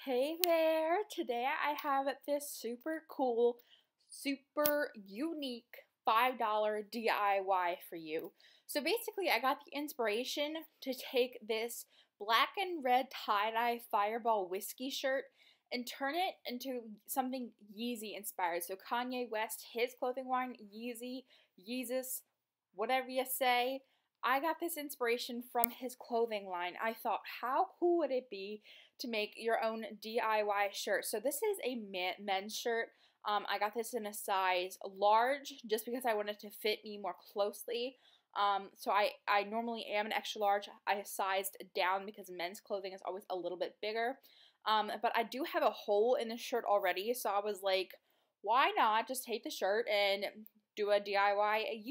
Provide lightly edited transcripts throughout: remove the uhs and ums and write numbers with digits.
Hey there! Today I have this super cool, super unique $5 DIY for you. So basically I got the inspiration to take this black and red tie-dye Fireball Whisky shirt and turn it into something Yeezy inspired. So Kanye West, his clothing line, Yeezy, Yeezus, whatever you say. I got this inspiration from his clothing line. I thought, how cool would it be to make your own DIY shirt? So this is a men's shirt. I got this in a size large just because I wanted to fit me more closely. So I normally am an extra large. I sized down because men's clothing is always a little bit bigger. But I do have a hole in the shirt already, so I was like, why not just take the shirt and do a DIY, a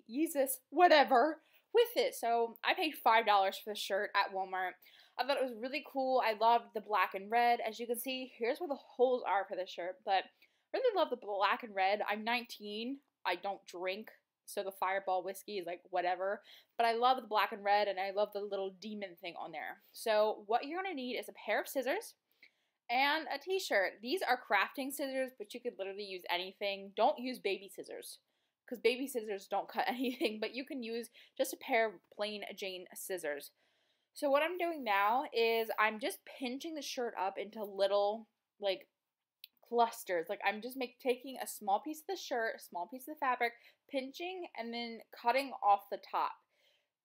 Yeezus, whatever, with it. So I paid $5 for the shirt at Walmart. I thought it was really cool. I loved the black and red. As you can see, here's where the holes are for the shirt, but I really love the black and red. I'm 19. I don't drink, so the Fireball Whiskey is like whatever, but I love the black and red, and I love the little demon thing on there. So what you're going to need is a pair of scissors and a t-shirt. These are crafting scissors, but you could literally use anything. Don't use baby scissors, because baby scissors don't cut anything, but you can use just a pair of plain Jane scissors. So what I'm doing now is I'm just pinching the shirt up into little, like, clusters. Like, I'm just taking a small piece of the shirt, a small piece of the fabric, pinching, and then cutting off the top.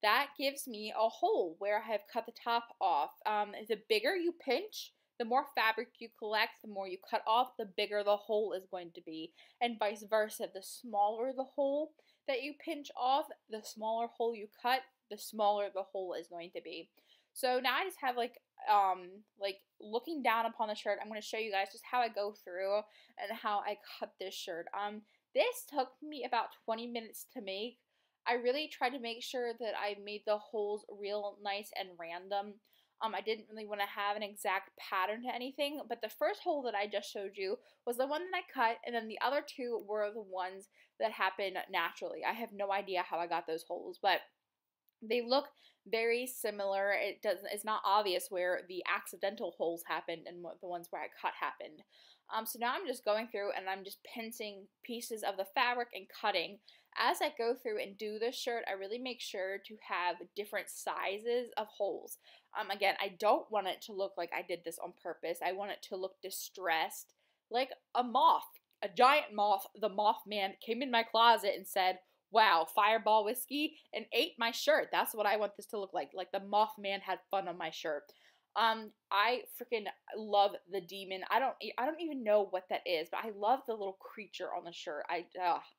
That gives me a hole where I have cut the top off. The bigger you pinch, the more fabric you collect, the more you cut off, the bigger the hole is going to be, and vice versa. The smaller the hole that you pinch off, the smaller hole you cut, the smaller the hole is going to be. So now I just have like looking down upon the shirt, I'm going to show you guys just how I go through and how I cut this shirt. This took me about 20 minutes to make. I really tried to make sure that I made the holes real nice and random. I didn't really want to have an exact pattern to anything, but the first hole that I just showed you was the one that I cut, and then the other two were the ones that happened naturally. I have no idea how I got those holes, but they look very similar. It's not obvious where the accidental holes happened and the ones where I cut happened. So now I'm just going through and I'm just pinching pieces of the fabric and cutting. As I go through and do this shirt, I really make sure to have different sizes of holes. Again, I don't want it to look like I did this on purpose. I want it to look distressed, like a moth, a giant moth. The Mothman came in my closet and said, wow, Fireball Whiskey, and ate my shirt. That's what I want this to look like the Mothman had fun on my shirt. I freaking love the demon. I don't even know what that is, but I love the little creature on the shirt. I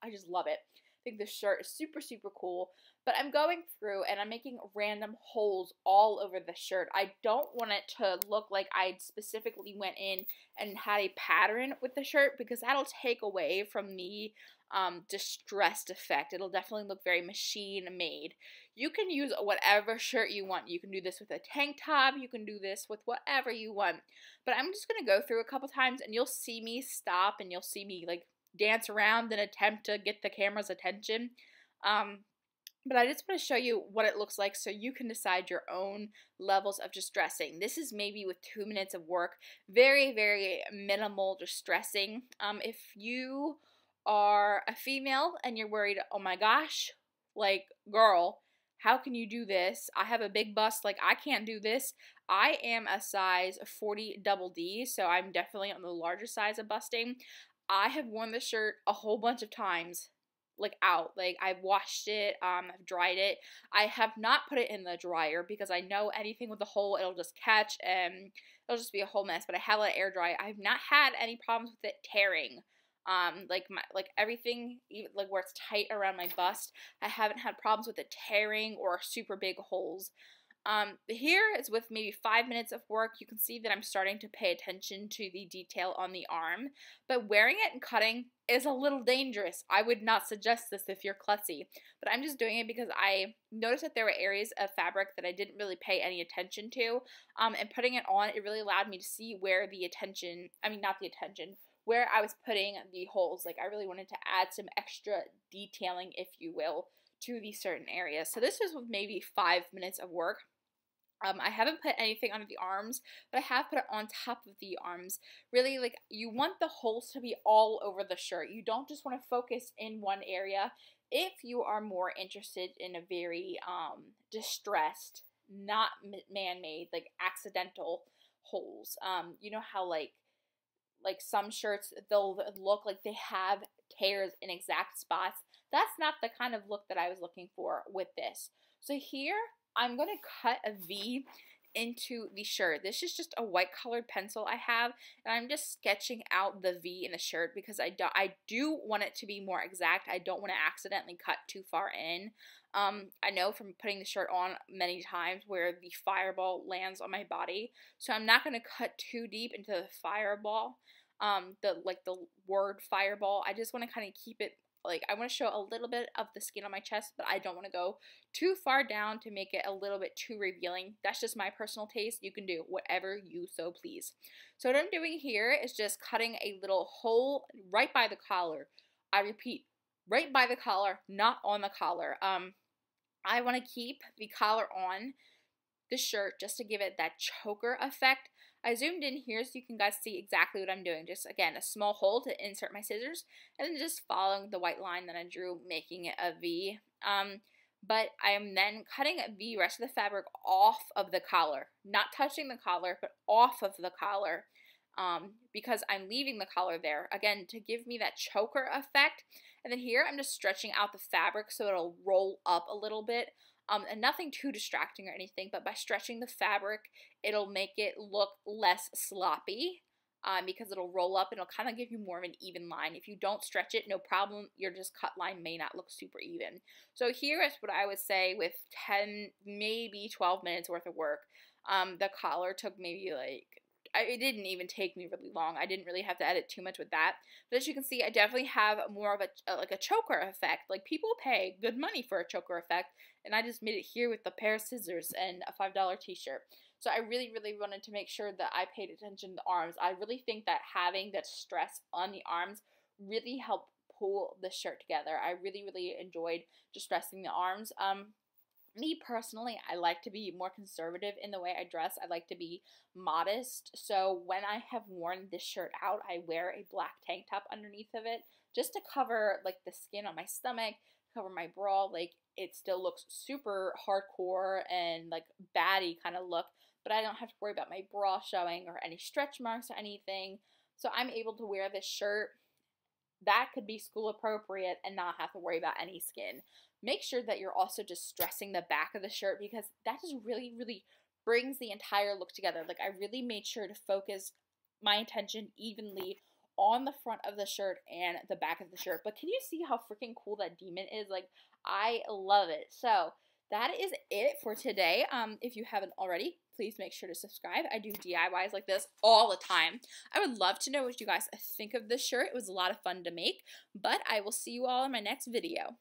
just love it. I think this shirt is super, super cool. But I'm going through and I'm making random holes all over the shirt. I don't want it to look like I specifically went in and had a pattern with the shirt, because that'll take away from the distressed effect. It'll definitely look very machine made. You can use whatever shirt you want. You can do this with a tank top. You can do this with whatever you want. But I'm just going to go through a couple times and you'll see me stop and you'll see me like dance around and attempt to get the camera's attention. But I just want to show you what it looks like so you can decide your own levels of distressing. This is maybe with 2 minutes of work. Very, very minimal distressing. If you are a female and you're worried, oh my gosh, like, girl, how can you do this? I have a big bust, like, I can't do this. I am a size 40 double D, so I'm definitely on the larger size of busting. I have worn this shirt a whole bunch of times, like, out. Like, I've washed it, I've dried it. I have not put it in the dryer because I know anything with a hole, it'll just catch and it'll just be a whole mess. But I have let it air dry. I've not had any problems with it tearing. Like everything, even like where it's tight around my bust, I haven't had problems with it tearing or super big holes. Here is with maybe 5 minutes of work. You can see that I'm starting to pay attention to the detail on the arm, but wearing it and cutting is a little dangerous. I would not suggest this if you're klutzy, but I'm just doing it because I noticed that there were areas of fabric that I didn't really pay any attention to, and putting it on, it really allowed me to see where the attention, where I was putting the holes. Like, I really wanted to add some extra detailing, if you will, to these certain areas. So this was with maybe 5 minutes of work. I haven't put anything under the arms, but I have put it on top of the arms. Really, like, you want the holes to be all over the shirt. You don't just want to focus in one area. If you are more interested in a very distressed, not man-made, like accidental holes. You know how like some shirts, they'll look like they have tears in exact spots. That's not the kind of look that I was looking for with this. So here, I'm going to cut a V into the shirt. This is just a white colored pencil I have, and I'm just sketching out the V in the shirt because I do want it to be more exact. I don't want to accidentally cut too far in. I know from putting the shirt on many times where the fireball lands on my body, so I'm not going to cut too deep into the fireball, the word fireball. I just want to kind of keep it, like, I want to show a little bit of the skin on my chest, but I don't want to go too far down to make it a little bit too revealing. That's just my personal taste. You can do whatever you so please. So what I'm doing here is just cutting a little hole right by the collar. I repeat, right by the collar, not on the collar. I want to keep the collar on the shirt just to give it that choker effect. I zoomed in here so you can guys see exactly what I'm doing. Just, again, a small hole to insert my scissors, and then just following the white line that I drew, making it a V. But I am then cutting the rest of the fabric off of the collar. Not touching the collar, but off of the collar. Because I'm leaving the collar there, again, to give me that choker effect. And then here, I'm just stretching out the fabric so it'll roll up a little bit. And nothing too distracting or anything, but by stretching the fabric, it'll make it look less sloppy, because it'll roll up and it'll kind of give you more of an even line. If you don't stretch it, no problem, your just cut line may not look super even. So here is what I would say with 10, maybe 12 minutes worth of work. The collar took maybe like, it didn't even take me really long. I didn't really have to edit too much with that. But as you can see, I definitely have more of a choker effect. Like, people pay good money for a choker effect, and I just made it here with a pair of scissors and a $5 t-shirt. So I really, really wanted to make sure that I paid attention to the arms. I really think that having that stress on the arms really helped pull the shirt together. I really, really enjoyed distressing the arms. Me personally, I like to be more conservative in the way I dress. I like to be modest. So when I have worn this shirt out, I wear a black tank top underneath of it just to cover like the skin on my stomach, cover my bra. Like, it still looks super hardcore and like baddie kind of look, but I don't have to worry about my bra showing or any stretch marks or anything. So I'm able to wear this shirt that could be school appropriate and not have to worry about any skin. Make sure that you're also just stressing the back of the shirt, because that just really, really brings the entire look together. Like, I really made sure to focus my attention evenly on the front of the shirt and the back of the shirt. But can you see how freaking cool that demon is? Like, I love it. So that is it for today. If you haven't already, please make sure to subscribe. I do DIYs like this all the time. I would love to know what you guys think of this shirt. It was a lot of fun to make, but I will see you all in my next video.